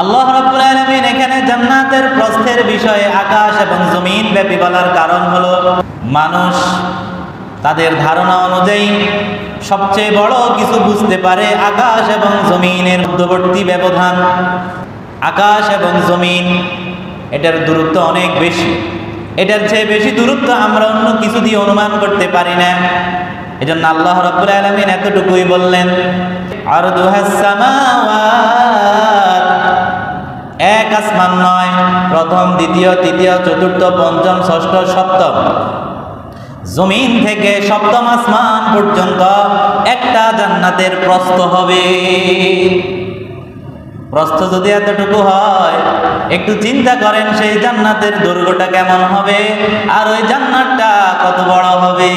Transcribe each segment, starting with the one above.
আল্লাহ রাব্বুল আলামিন এখানে জান্নাতের প্রস্থের বিষয়ে আকাশ এবং জমিন ব্যাপী বলার কারণ হলো মানুষ তাদের ধারণা অনুযায়ী সবচেয়ে বড় কিছু বুঝতে পারে আকাশ এবং জমিনের মধ্যবর্তী ব্যবধান। আকাশ এবং জমিন এটার দূরত্ব অনেক বেশি, এটার চেয়ে বেশি দূরত্ব আমরা অন্য কিছু দিয়ে অনুমান করতে পারি না। এজন্য আল্লাহ রাব্বুল আলামিন এতটুকুই বললেন, আরদুহাস সামাওয়াত, এক আসমান নয়, প্রথম দ্বিতীয় তৃতীয় চতুর্থ পঞ্চম ষষ্ঠ সপ্তম, জমিন থেকে সপ্তম আসমান পর্যন্ত একটা জান্নাতের প্রস্থ হবে। প্রস্থ যদি এতটুকু হয়, একটু চিন্তা করেন সেই জান্নাতের দৈর্ঘ্যটা কেমন হবে আর ওই জান্নাতটা কত বড় হবে।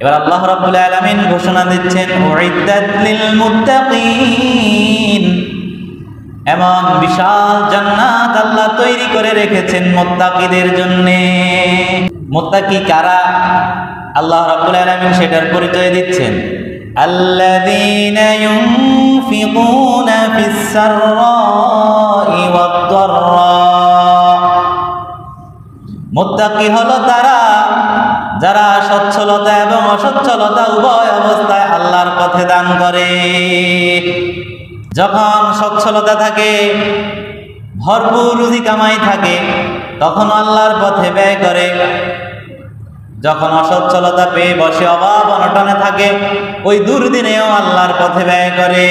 এবার আল্লাহ রাব্বুল আলামিন ঘোষণা দিচ্ছেন, উইদ্দাত লিল মুত্তাকিন, এমন বিশাল জান্নাত আল্লাহ তৈরি করে রেখেছেন মুত্তাকিদের জন্য। মুত্তাকি কারা? আল্লাহ রাব্বুল আলামিন সেটার পরিচয় দিচ্ছেন, আল্লাযীনা ইউনফিকুনা ফিস সাররাই ওয়াদ দাররা। মুত্তাকি হলো তারা যারা সচ্ছলতা এবং অসচ্ছলতা উভয় অবস্থায় আল্লাহর পথে দান করে। যখন সচ্ছলতা থাকে, ভরপুর রুজি কামাই থাকে, তখন আল্লাহর পথে ব্যয় করে। যখন অসচ্ছলতা পেয়ে বসে অভাব অনটনে থাকে, ওই দুর্দিনেও আল্লাহর পথে ব্যয় করে,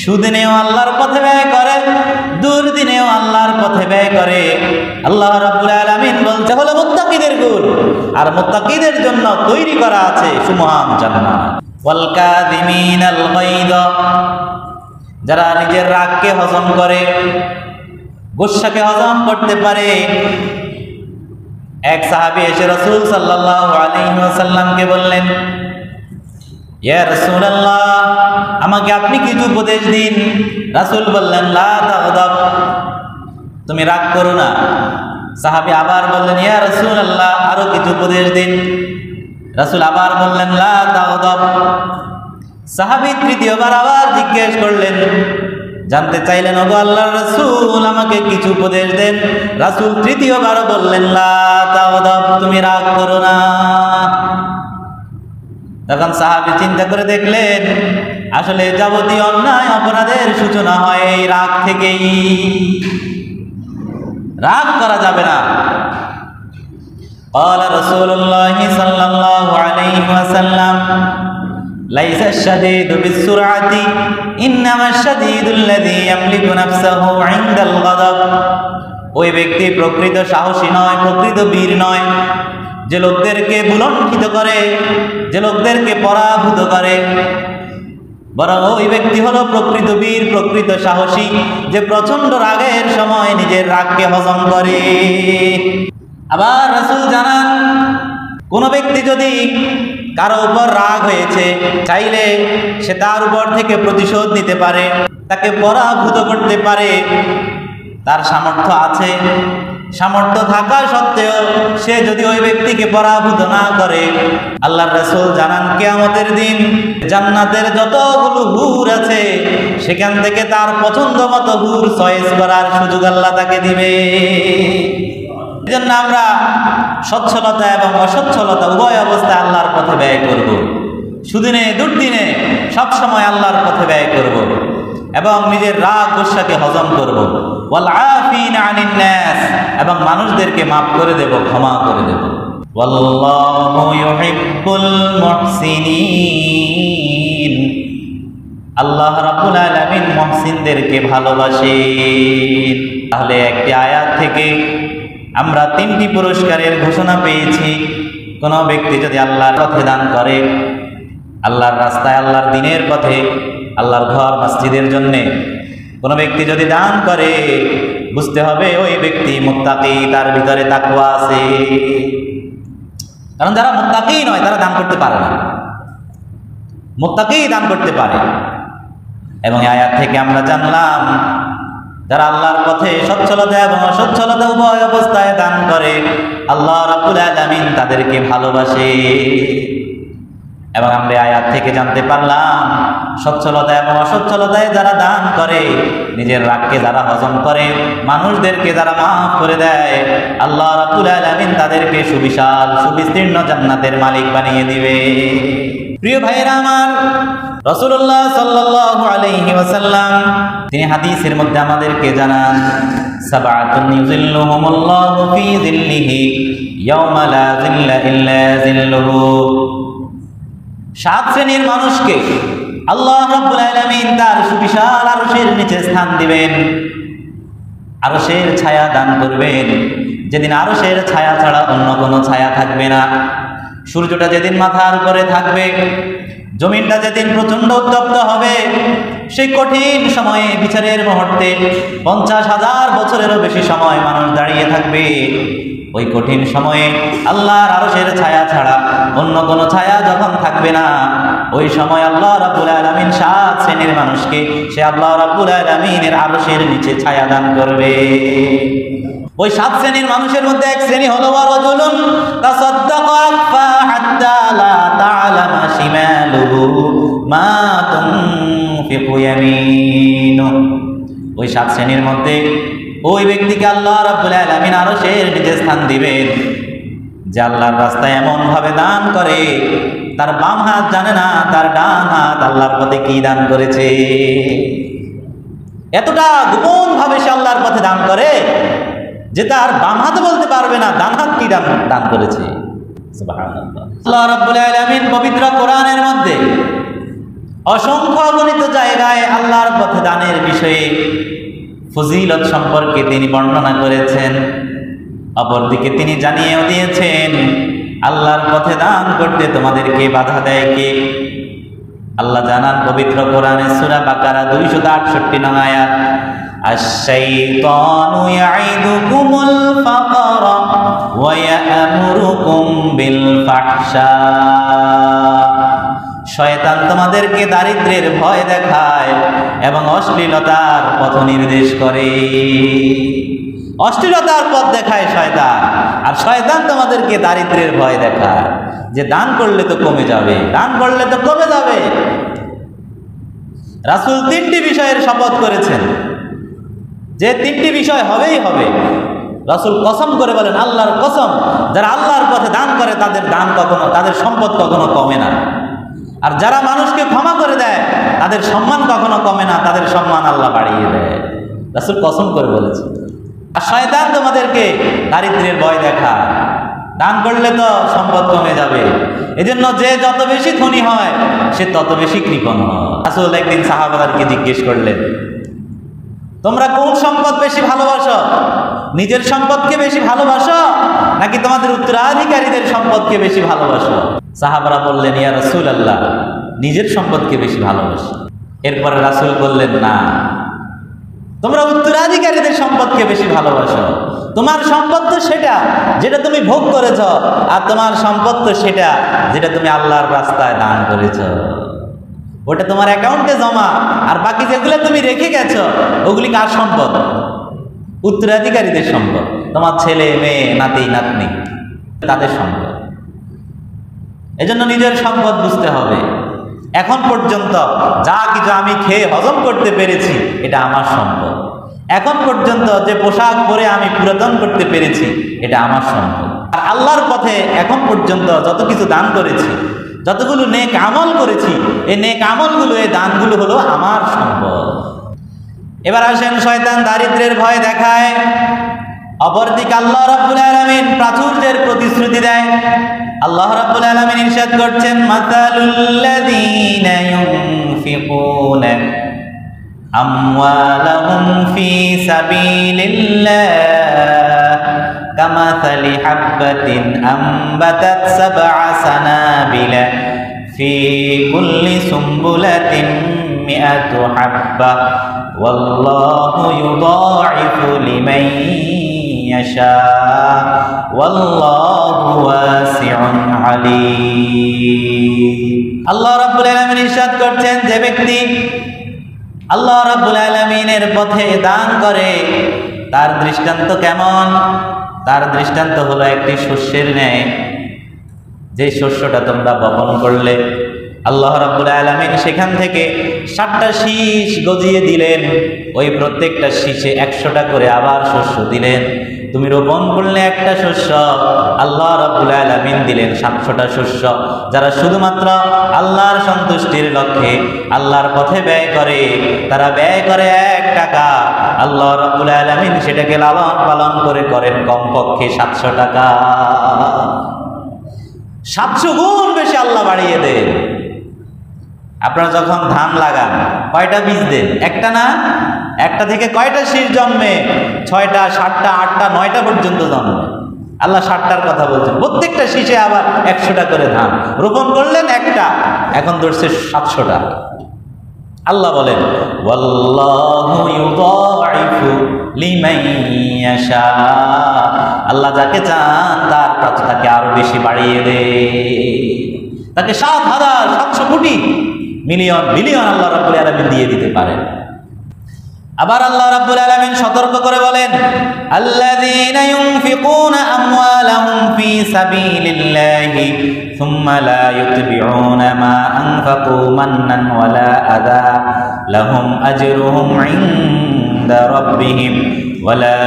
সুদিনেও আল্লাহর পথে ব্যয় করে, দুর্দিনেও আল্লাহর পথে ব্যয় করে। আল্লাহ রাব্বুল আলামিন বলতে হলো মুত্তাকিদের গুণ, আর মুত্তাকিদের জন্য তৈরি করা আছে সুমহান জান্নাত। ওয়াল কাযিমিনাল গায়দ, যারা নিজের রাগকে হজম করে, গুসাকে হজম করতে পারে। এক সাহাবী এসে রাসূল সাল্লাল্লাহু আলাইহি ওয়াসাল্লামকে বললেন, ইয়া রাসূলুল্লাহ, আমাকে আপনি কিছু উপদেশ দিন। রাসূল বললেন, লা তাগদাব, তুমি রাগ করো না। সাহাবী আবার বললেন, ইয়া রাসূলুল্লাহ, আরো কিছু উপদেশ দিন। রাসূল আবার বললেন, লা তাগদাব। সাহাবী তৃতীয়বার আবার জিজ্ঞেস করলেন, জানতে চাইলেন, ওগো আল্লাহর রাসূল, আমাকে কিছু উপদেশ দেন। রাসূল তৃতীয়বার বললেন, লা তাগদাব, তুমি রাগ করো না। তখন সাহাবী চিন্তা করে দেখলেন, আসলে যাবতীয় অন্যায় অপরাধের সূচনা হয় এই রাগ থেকেই। রাগ করা যাবে না। قال رسول الله صلى الله عليه وسلم ليس الشديد بالسرعة إنما الشديد الذي يملك نفسه عند الغضب। ওই ব্যক্তি প্রকৃত সাহসী নয়, প্রকৃত বীর নয়, যে লোকদেরকে বুলণ্ডিত করে, যে লোকদেরকে পরাভূত করে, বরং ওই ব্যক্তি হলো প্রকৃত বীর, প্রকৃত সাহসী, যে প্রচন্ড রাগের সময় নিজের রাগকে হজম করে। আবার রাসূল জানান, কোন ব্যক্তি যদি কারো উপর রাগ হয়েছে, চাইলে সে তার উপর থেকে প্রতিশোধ নিতে পারে, তাকে পরাভূত করতে পারে, তার সামর্থ্য আছে। সামর্থ্য থাকা সত্ত্বেও সে যদি ওই ব্যক্তিকে পরাভূত না করে, আল্লাহর রাসূল জানান, কিয়ামতের দিন জান্নাতের যতগুলো হুর আছে সেখান থেকে তার পছন্দ মতো হুর চয়েস করার সুযোগ আল্লাহ তাকে দিবে। এজন্য আমরা সচ্ছলতা এবং অসচ্ছলতা উভয় অবস্থায় আল্লাহর পথে ব্যয় করব। সুদিনে দুর্দিনে সবসময় আল্লাহর পথে ব্যয় করব এবং নিজের রাগ গুসাকে হজম করব। ওয়াল আফিনা আনিন নাস, এবং মানুষদেরকে মাফ করে দেব, ক্ষমা করে দেব। ওয়াল্লাহু ইউহিব্বুল মুহসিনিন, আল্লাহ রাব্বুল আলামিন মুহসিনদেরকে ভালোবাসেন। তাহলে একটি আয়াত থেকে আমরা তিনটি পুরস্কারের ঘোষণা পেয়েছি। কোনো ব্যক্তি যদি আল্লাহর পথে দান করে, আল্লাহর রাস্তায়, আল্লাহর দ্বীনের পথে, আল্লাহর ঘর মসজিদের জন্য কোনো ব্যক্তি যদি দান করে, বুঝতে হবে ওই ব্যক্তি মুত্তাকি, তার ভিতরে তাকওয়া আছে। কারণ যারা মুত্তাকি নয় তারা দান করতে পারে না, মুত্তাকি দান করতে পারে। এবং এই আয়াত থেকে আমরা জানলাম, যারা আল্লাহর পথে সচ্ছলতা এবং অসচ্ছলতা উভয় অবস্থায় দান করে, আল্লাহ রাব্বুল আলামিন তাদেরকে ভালোবাসে। এবং আমরা আয়াত থেকে জানতে পারলাম সচ্ছলতা এবং অসচ্ছলতায় যারা দান করে, নিজের রাগকে যারা হজম করে, মানুষদেরকে যারা মাফ করে দেয়, আল্লাহ রাব্বুল আলামিন তাদেরকে সুবিশাল সুবিস্তীর্ণ জান্নাতের মালিক বানিয়ে দিবে। প্রিয় ভাইয়েরা আমার, রাসূলুল্লাহ সাল্লাল্লাহু আলাইহি ওয়াসাল্লাম তিনি হাদিসের মধ্যে আমাদেরকে জানান, সাবআতুন ইউযিল্লুহুমুল্লাহু ফি যিল্লিহি ইয়াওমা লা যিল্লা ইল্লা যিল্লুহু। 7 শ্রেণীর মানুষকে আল্লাহ রাব্বুল আলামিন তার সুবিশাল আরশের নিচে স্থান দিবেন, আরশের ছায়া দান করবেন, যেদিন আরশের ছায়া ছাড়া অন্য কোনো ছায়া থাকবে না। সূর্যটা যেদিন মাথার উপরে থাকবে, জমিনটা যেদিন প্রচন্ড উত্তপ্ত হবে, সেই কঠিন সময়ে বিচারের মুহূর্তে 50,000 বছরেরও বেশি সময় মানুষ দাঁড়িয়ে থাকবে। ওই কঠিন সময়ে আল্লাহর আরশের ছায়া ছাড়া অন্য কোনো ছায়া যখন থাকবে না, ওই সময় আল্লাহ রাব্বুল আলামিন 7 শ্রেণীর মানুষকে সে আল্লাহ রাব্বুল আলামিনের আরশের নিচে ছায়া দান করবে। ওই 7 শ্রেণীর মানুষের মধ্যে এক শ্রেণী হলো রাজুলুন তাসাদ্দাকা আখফা হাত্তা লা তা'লামা শিমালুহু মা তুনফিকু ইয়ামিনু। ওই 7 শ্রেণীর মধ্যে ওই ব্যক্তিকে আল্লাহ রাব্বুল আলামিন আরশের নিচে স্থান দিবেন, যে আল্লাহর রাস্তায় এমন ভাবে দান করে তার বাম হাত জানে না তার ডান হাত আল্লাহর পথে কি দান করেছে। এতটা গোপন ভাবে সে আল্লাহর পথে দান করে যে তার বাম হাত বলতে পারবে না ডান হাত কি দান করেছে। সুবহানাল্লাহ। আল্লাহ রাব্বুল আলামিন পবিত্র কোরআনের মধ্যে অসংখ্য অগণিত জায়গায় আল্লাহর পথে দানের বিষয়ে ফজিলত সম্পর্কে তিনি বর্ণনা করেছেন। অপরদিকে তিনি জানিয়েও দিয়েছেন আল্লাহর পথে দান করতে তোমাদেরকে বাধা দেয় কে। আল্লাহ জানান পবিত্র কোরআনে সূরা বাকারা 268 নং আয়াত, আশ-শাইতানু ইয়াইদুকুমুল ফাকরা ওয়া ইয়া'মুরুকুম বিল ফাহশা। শয়তান তোমাদেরকে দারিদ্র্যের ভয় দেখায় এবং অশ্লীলতার পথ নির্দেশ করে। অশ্লীলতার পথ দেখায় শয়তান, আর শয়তান তোমাদেরকে দারিদ্র্যের ভয় দেখায়, যে দান করলে তো কমে যাবে, দান করলে তো কমে যাবে। রাসূল 3টি বিষয়ের শপথ করেছেন, যে 3টি বিষয় হবেই হবে। রাসূল কসম করে বলেন, আল্লাহর কসম, যারা আল্লাহর পথে দান করে তাদের দান কখনো, তাদের সম্পদ কখনো কমে না। আর যারা মানুষকে ক্ষমা করে দেয় তাদের সম্মান কখনো কমে না, তাদের সম্মান আল্লাহ বাড়িয়ে দেয়। রাসূল কসম করে বলেছে। আর শয়তান তোমাদেরকে দারিদ্র্যের ভয় দেখায়, দান করলে তো সম্পদ কমে যাবে, এজন্য যে যত বেশি ধনী হয় সে তত বেশি কৃপণ হয়। রাসূল একদিন সাহাবাদেরকে জিজ্ঞেস করলেন, তোমরা কোন সম্পদ বেশি ভালোবাসো? নিজের সম্পদকে বেশি ভালোবাসো নাকি তোমাদের উত্তরাধিকারীদের সম্পদকে বেশি ভালোবাসো? সাহাবারা বললেন, ইয়া রাসূলুল্লাহ, নিজের সম্পদকে বেশি ভালোবাসি। এরপরে রাসূল বললেন, না, তোমরা উত্তরাধিকারীদের সম্পদকে বেশি ভালোবাসো। তোমার সম্পদ তো সেটা যেটা তুমি ভোগ করেছ, আর তোমার সম্পদ তো সেটা যেটা তুমি আল্লাহর রাস্তায় দান করেছ। ওটা তোমার অ্যাকাউন্টে জমা, আর বাকি যেগুলো তুমি রেখে গেছো ওগুলি কার সম্পদ? উত্তরাধিকারীদের সম্পদ। তোমার ছেলে মেয়ে নাতি নাতনি তাদের সম্পদ। এজন্য নিজের সম্পদ বুঝতে হবে। এখন পর্যন্ত যা কিছু আমি খেয়ে হজম করতে পেরেছি এটা আমার সম্পদ। এখন পর্যন্ত যে পোশাক পরে আমি পুরাতন করতে পেরেছি এটা আমার সম্পদ। আর আল্লাহর পথে এখন পর্যন্ত যত কিছু দান করেছি, যতগুলো নেক আমল করেছি, এই নেক আমলগুলো, এই দানগুলো হলো আমার সম্পদ। এবার আসেন, শয়তান দারিদ্র্যের ভয় দেখায়, অপরদিকে আল্লাহ রাব্বুল আলামিন প্রাচুর্যের প্রতিশ্রুতি দেয়। আল্লাহ রাব্বুল আলামিন ইরশাদ করছেন, মাসালুল্লাযীনা ইউনফিকুনা আমওয়ালাহুম ফি সাবিলিল্লাহ কামাসালি হাববাতিন আম্বাতাত সাবআ সানাবিলা ফি কুল্লি সুম্বুলাতিন মিআতু হাব্বা ওয়াল্লাহু ইউদাঈফু লিমান ইয়াশা ওয়াল্লাহু ওয়াসিউন আলীম। আল্লাহ রাব্বুল আলামিন ইরশাদ করছেন, যে ব্যক্তি আল্লাহ রাব্বুল আলামিনের পথে দান করে তার দৃষ্টান্ত কেমন? তার দৃষ্টান্ত হলো একটি শস্যের ন্যায়। যে শস্যটা তোমরা বপন করলে, আল্লাহ রাব্বুল আলামিন সেখান থেকে 7টা শীষ গজিয়ে দিলেন। ওই প্রত্যেকটা শীষে 100টা করে আবার শস্য দিলেন। তুমি রোপণ করলে একটা শস্য, আল্লাহ রাব্বুল আলামিন দিলেন 700টা শস্য। যারা শুধুমাত্র আল্লাহর সন্তুষ্টির লক্ষ্যে আল্লাহর পথে ব্যয় করে, তারা ব্যয় করে 1 টাকা, আল্লাহ রাব্বুল আলামিন সেটাকে লালন পালন করে করেন কমপক্ষে 700 টাকা। 700 গুণ বেশি আল্লাহ বাড়িয়ে দেন। আপনারা যখন ধান লাগান কয়টা বীজ দেন? একটা না? একটা থেকে কয়টা শীষ জন্মে? 6টা, 7টা, 8টা, 9টা পর্যন্ত জন্মে। আল্লাহ 7টার কথা বলছেন। প্রত্যেকটা শীষে আবার 100টা করে ধান রোপণ করলেন, একটা, এখন ধরছে 700টা। আল্লাহ বলেন ওয়াল্লাহু ইউদাইফু লিমান ইয়াশা, আল্লাহ যাকে চান তার কাছে তাকে আরো বেশি বাড়িয়ে দেয়। তাকে 7,000, 700 কোটি, মিলিয়ন, বিলিয়ন আল্লাহ রাব্বুল আলামিন দিয়ে দিতে পারেন। আবার আল্লাহ রাব্বুল আলামিন সতর্ক করে বলেন আল্লাযীনা ইউনফিকুনা আমওয়ালাহুম ফী সাবিলিল্লাহি সুম্মা লা ইউতবিউনা মা আনফাকু মান্নান ওয়ালা আযা লাহুম আজরুহুম ইনদা রাব্বিহিম ওয়ালা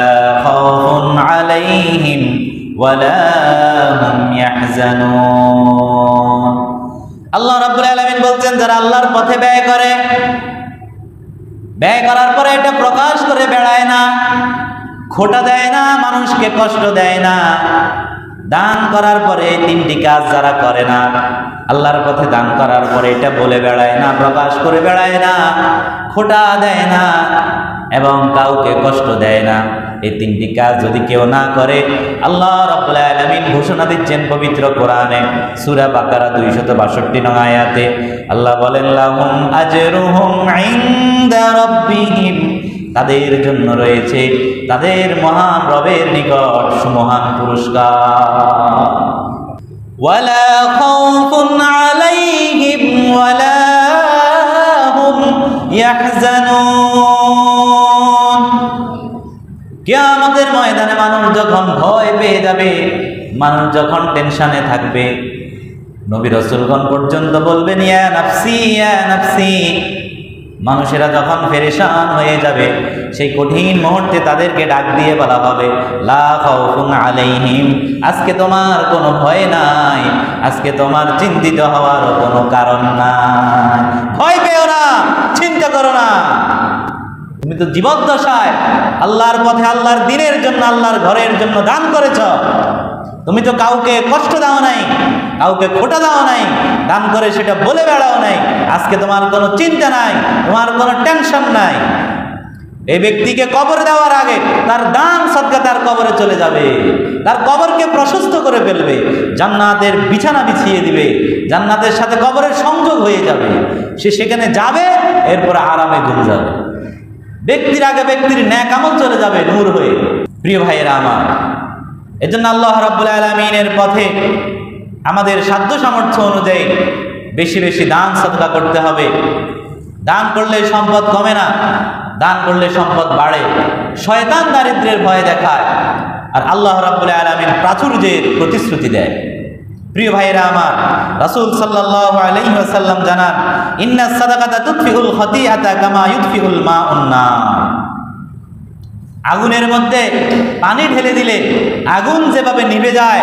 খাউফুন আলাইহিম ওয়ালা হুম ইয়াহজানুন। আল্লাহ রাব্বুল আলামিন বলছেন যারা আল্লাহর পথে ব্যয় করে, ব্যয় করার পরে এটা প্রকাশ করে বেড়ায় না, খোটা দেয় না, মানুষকে কষ্ট দেয় না, দান করার পরে 3টি কাজ যারা করে না, আল্লাহর পথে দান করার পরে এটা বলে বেড়ায় না, প্রকাশ করে বেড়ায় না, খোটা দেয় না এবং কাউকে কষ্ট দেয় না, এই 3টি কাজ যদি কেউ না করে, আল্লাহ রাব্বুল আলামিন ঘোষণা দিচ্ছেন পবিত্র কোরআনে সূরা বাকারা 262 নং আয়াতে। আল্লাহ বলেন লাহুম আজরুহুম ইনদা রাব্বিহিম, তাদের জন্য রয়েছে তাদের মহান রবের নিকট সুমহান পুরস্কার। ওয়ালা খাউফুন আলাইহিম ওয়ালা হুম ইয়াহজানুন। কিয়ামতের ময়দানে মানুষ যখন ভয় পেয়ে যাবে, মানুষ যখন টেনশনে থাকবে, নবী রাসূলগণ পর্যন্ত বলবেন ইয়া নাফসি ইয়া নাফসি। মানুষেরা যখন পেরেশান হয়ে যাবে, সেই কঠিন মুহূর্তে তাদেরকে ডাক দিয়ে বলা হবে লা খাউফুন আলাইহিম, আজকে তোমার কোনো ভয় নাই, আজকে তোমার চিন্তিত হওয়ার কোনো কারণ নাই। ভয় পেও না, চিন্তা করো না, তুমি তো জীবদ্দশায় আল্লাহর পথে আল্লাহর দ্বীনের জন্য আল্লাহর ঘরের জন্য দান করেছ। তুমি তো কাউকে কষ্ট দাও নাই, কাউকে খোটা দাও নাই, দান করে সেটা বলে বেড়াও নাই। আজকে তোমার কোনো চিন্তা নাই, তোমার কোনো টেনশন নাই। এই ব্যক্তিকে কবর দেওয়ার আগে তার দান সদকা তার কবরে চলে যাবে, তার কবরকে প্রশস্ত করে ফেলবে, জান্নাতের বিছানা বিছিয়ে দিবে, জান্নাতের সাথে কবরের সংযোগ হয়ে যাবে। সে সেখানে যাবে, এরপর আরামে ঘুম যাবে। ব্যক্তির আগে ব্যক্তির নেক আমল চলে যাবে নূর হয়ে। প্রিয় ভাইয়েরা আমার, এজন্য আল্লাহ রাব্বুল আলামিনের পথে আমাদের সাধ্য সামর্থ্য অনুযায়ী বেশি বেশি দান সদকা করতে হবে। দান করলে সম্পদ কমে না, দান করলে সম্পদ বাড়ে। শয়তান দারিদ্র্যের ভয় দেখায়, আর আল্লাহ রাব্বুল আলামিন প্রাচুর্যের প্রতিশ্রুতি দেয়। প্রিয় ভাইয়েরা আমার, রাসূল সাল্লাল্লাহু আলাইহি ওয়াসাল্লাম জানান ইন্নাস সাদাকাতা তুতফিউল খাতিআতা কামা ইউতফিউল মাউন নার। আগুনের মধ্যে পানি ঢেলে দিলে আগুন যেভাবে নিভে যায়,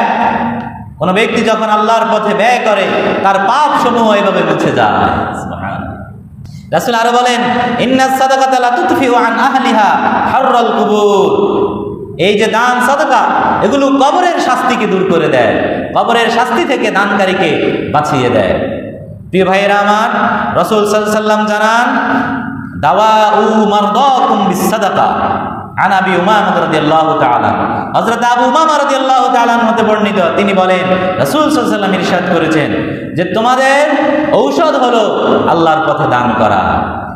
কোন ব্যক্তি যখন আল্লাহর পথে ব্যয় করে তার পাপ সমূহ এভাবে মুছে যায়। সুবহানাল্লাহ। রাসূল আরো বলেন ইন্নাস সাদাকাতা লা তুতফিউ আন আহলিহা হাররাল কুবুর। এই যে দান সাদাকা, এগুলো কবরের শাস্তিকে দূর করে দেয়, কবরের শাস্তি থেকে দানকারীকে বাঁচিয়ে দেয়। প্রিয় ভাইয়েরা আমার, রাসূল সাল্লাল্লাহু আলাইহি ওয়াসাল্লাম জানান দাওয়াউ মারদাকুম বিসসাদাকা। আন আবি উমামা রাদিয়াল্লাহু তাআলা, হযরত আবু উমামা রাদিয়াল্লাহু তাআলা হতে বর্ণিত, তিনি বলেন রাসূল সাল্লাল্লাহু আলাইহি ওয়াসাল্লাম ইরশাদ করেছেন যে তোমাদের ঔষধ হলো আল্লাহর পথে দান করা।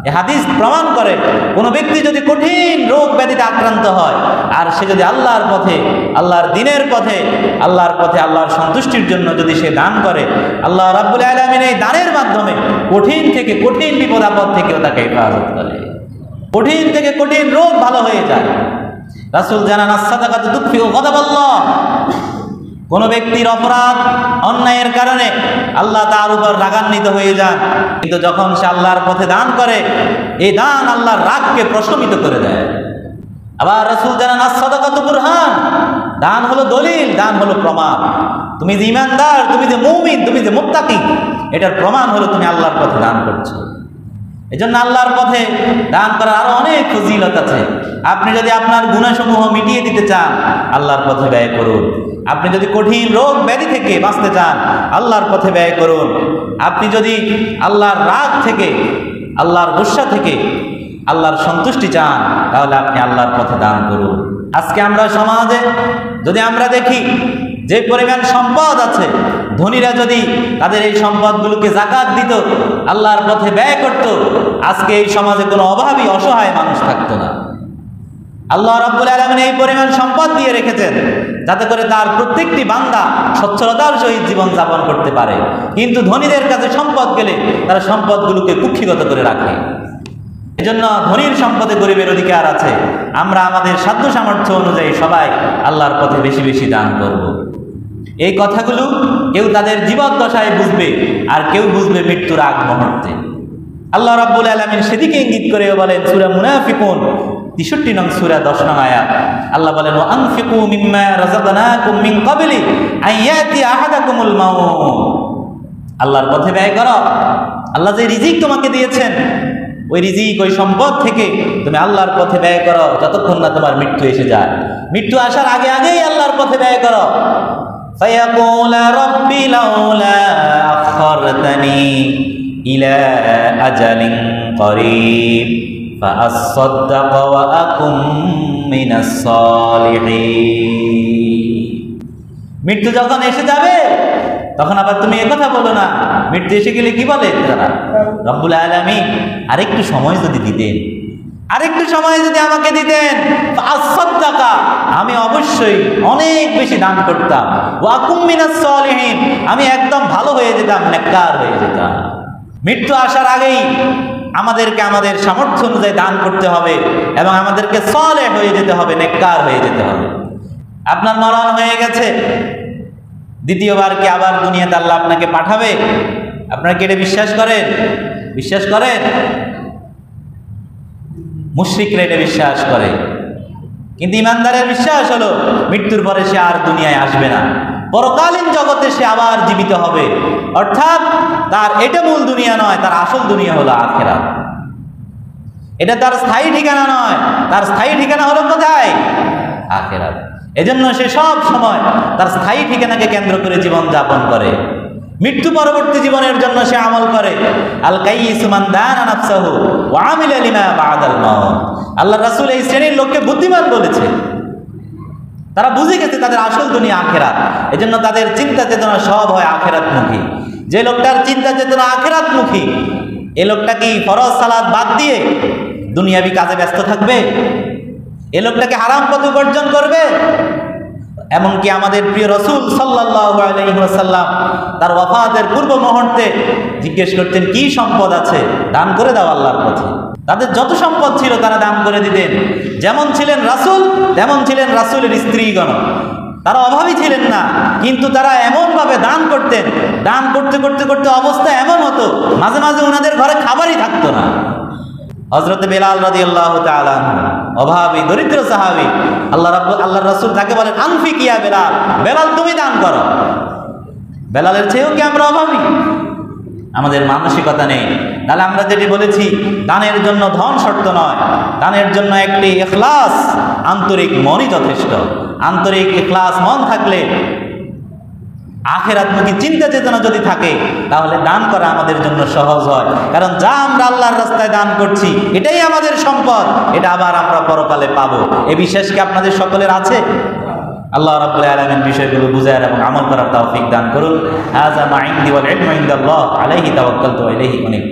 এই হাদিস প্রমাণ করে কোনো ব্যক্তি যদি কঠিন রোগ ব্যাধিতে আক্রান্ত হয় আর সে যদি আল্লাহর পথে, আল্লাহর দ্বীনের পথে, আল্লাহর পথে আল্লাহর সন্তুষ্টির জন্য যদি সে দান করে, আল্লাহ রাব্বুল আলামিন এই দানের মাধ্যমে কঠিন থেকে কঠিন বিপদ আপদ থেকেও তাকে হেফাজত করে, কঠিন থেকে কঠিন রোগ ভালো হয়ে যায়। রাসূল জানান আস-সাদাকাতু তুতফিউ গাদাবাল্লাহ। কোন ব্যক্তির অপরাধ অন্যায়ের কারণে আল্লাহ তার উপর রাগান্বিত হয়ে যান, কিন্তু যখন সে আল্লাহর পথে দান করে, এই দান আল্লাহর রাগকে প্রশমিত করে দেয়। আবার রাসূল জানান, আস-সাদাকাতু বুরহান, দান হলো দলিল, দান হলো প্রমাণ। তুমি যে ঈমানদার, তুমি যে মুমিন, তুমি যে মুত্তাকি, এটার প্রমাণ হলো তুমি আল্লাহর পথে দান করছো। এজন্য আল্লাহর পথে দান করার আরো অনেক ফজিলত আছে। আপনি যদি আপনার গুনাহসমূহ মিটিয়ে দিতে চান, আল্লাহর পথে ব্যয় করুন। আপনি যদি কঠিন রোগ ব্যাধি থেকে বাঁচতে চান, আল্লাহর পথে ব্যয় করুন। আপনি যদি আল্লাহর রাগ থেকে, আল্লাহর গুসা থেকে আল্লাহর সন্তুষ্টি চান, তাহলে আপনি আল্লাহর পথে দান করুন। আজকে আমরা সমাজে যদি আমরা দেখি যে পরিমাণ সম্পদ আছে, ধনীরা যদি তাদের এই সম্পদগুলোকে যাকাত দিত, আল্লাহর পথে ব্যয় করত, আজকে এই সমাজে কোনো অভাবী অসহায় মানুষ থাকতো না। আল্লাহ রাব্বুল আলামিন এই পরিমাণ সম্পদ দিয়ে রেখেছেন যাতে করে তার প্রত্যেকটি বান্দা সচ্ছলতার সহিত জীবন যাপন করতে পারে। কিন্তু ধনীদের কাছে সম্পদ গেলে তারা সম্পদগুলোকে কুক্ষিগত করে রাখে। এজন্য ধনীর সম্পদে গরিবের অধিকার আছে। আমরা আমাদের সাধ্য সামর্থ্য অনুযায়ী সবাই আল্লাহর পথে বেশি বেশি দান করব। এই কথাগুলো কেউ তাদের জীবদ্দশায় বুঝবে, আর কেউ বুঝবে মৃত্যুর আগ মুহূর্তে। আল্লাহ রাব্বুল আলামিন সেদিকে ইঙ্গিত করে বলেন সূরা মুনাফিকুন 63 নং সূরা 10 নং আয়াত। আল্লাহ বলেন, ওয়া আনফিকু মিম্মা রাযাকনাকুম মিন ক্বাবলি আন ইয়াতি আহাদাকুমুল মাউত। আল্লাহর পথে ব্যয় করো। আল্লাহ যে রিজিক তোমাকে দিয়েছেন, ওই রিজিক, ওই সম্পদ থেকে তুমি আল্লাহর পথে ব্যয় করো যতক্ষণ না তোমার মৃত্যু এসে যায়। মৃত্যু আসার আগে আগেই আল্লাহর পথে ব্যয় করো। ফায়াকুলা রাব্বি লাউলা আখখারতানি ইলা আজালিন করিব ফাআসাদদাক ওয়া আকুম মিনাস সালিহিন। মৃত্যু যখন এসে যাবে তখন আবার তুমি একথা বলো না। মৃত্যু এসে গেলে কি বলে তারা? রব্বুল আলামিন আরেকটু সময় যদি দিতেন, আরেকটু সময় যদি আমাকে দিতেন, ফাআসাদদাকা, আমি অবশ্যই অনেক বেশি দান করতাম, ওয়া আকুম মিনাস সালিহিন, আমি একদম ভালো হয়ে যেতাম, নেককার হয়ে যেতাম। মৃত্যু আসার আগেই আমাদেরকে আমাদের সামর্থ্য অনুযায়ী দান করতে হবে এবং আমাদেরকে সালেহ হয়ে যেতে হবে, নেককার হয়ে যেতে হবে। আপনার মরণ হয়ে গেছে, দ্বিতীয়বার কি আবার দুনিয়াতে আল্লাহ আপনাকে পাঠাবে? আপনারা কি এটা বিশ্বাস করেন? বিশ্বাস করেন? মুশরিকরা এটা বিশ্বাস করে, কিন্তু ইমানদারের বিশ্বাস হলো মৃত্যুর পরে সে আর দুনিয়ায় আসবে না, পরকালীন জগতে সে আবার জীবিত হবে। অর্থাৎ তার এটা মূল দুনিয়া নয়, তার আসল দুনিয়া হলো আখিরাত। এটা তার স্থায়ী ঠিকানা নয়, তার স্থায়ী ঠিকানা হলো কোথায়? আখিরাত। এজন্য সে সব সময় তার স্থায়ী ঠিকানাকে কেন্দ্র করে জীবন যাপন করে। মৃত্যু পরবর্তী জীবনের জন্য সে আমল করে। আল কাইয়িসু মান দানা নাফসাহু ওয়া আমিলা লিমা বা'দাল মাউত। আল্লাহ রাসূল এই শ্রেণীর লোককে বুদ্ধিমান বলেছে। তারা বুঝে গেছে তাদের আসল দুনিয়া আখিরাত, এজন্য তাদের চিন্তা চেতনা সব হয় আখিরাতমুখী। যে লোকটার চিন্তা চেতনা আখিরাতমুখী, এই লোকটা কি ফরজ সালাত বাদ দিয়ে দুনিয়াবি কাজে ব্যস্ত থাকবে? এই লোকটাকে হারাম পথ উপার্জন করবে? এমনকি আমাদের প্রিয় রাসূল সাল্লাল্লাহু আলাইহি ওয়াসাল্লাম তার ওয়াফাতের পূর্ব মুহূর্তে জিজ্ঞেস করতেন, কি সম্পদ আছে? দান করে দাও আল্লাহর পথে। তাদের যত সম্পদ ছিল তারা দান করে দিতেন। যেমন ছিলেন রাসূল, তেমন ছিলেন রাসূলের স্ত্রীগণ। তারা অভাবী ছিলেন না, কিন্তু তারা এমনভাবে দান করতেন, দান করতে করতে করতে অবস্থা এমন হতো মাঝে মাঝে ওনাদের ঘরে খাবারই থাকতো না। হযরত বেলাল রাদিয়াল্লাহু তাআলা অভাবী দরিদ্র সাহাবী, আল্লাহর রাসূল তাকে বলেন, আনফিক ইয়া বেলাল, বেলাল তুমি দান করো। বেলালের চেয়েও কি আমরা অভাবী? আমাদের মানসিকতা নেই। তাহলে আমরা যেটি বলেছি, দানের জন্য ধন শর্ত নয়, দানের জন্য একটি ইখলাস, আন্তরিক মনই যথেষ্ট। আন্তরিক ইখলাস মন থাকলে, আখিরাতমুখী চিন্তা চেতনা যদি থাকে, তাহলে দান করা আমাদের জন্য সহজ হয়। কারণ যা আমরা আল্লাহর রাস্তায় দান করছি এটাই আমাদের সম্পদ, এটা আবার আমরা পরকালে পাবো। এই বিশ্বাস কি আপনাদের সকলের আছে? আল্লাহ রাব্বুল আলামিন বিষয়গুলো বুঝার এবং আমল করার তৌফিক দান করুন। হাযা মা ইনদি ওয়াল ইলমু ইনদাল্লাহ আলাইহি তাওয়াক্কালতু ওয়া ইলাইহি উনীব।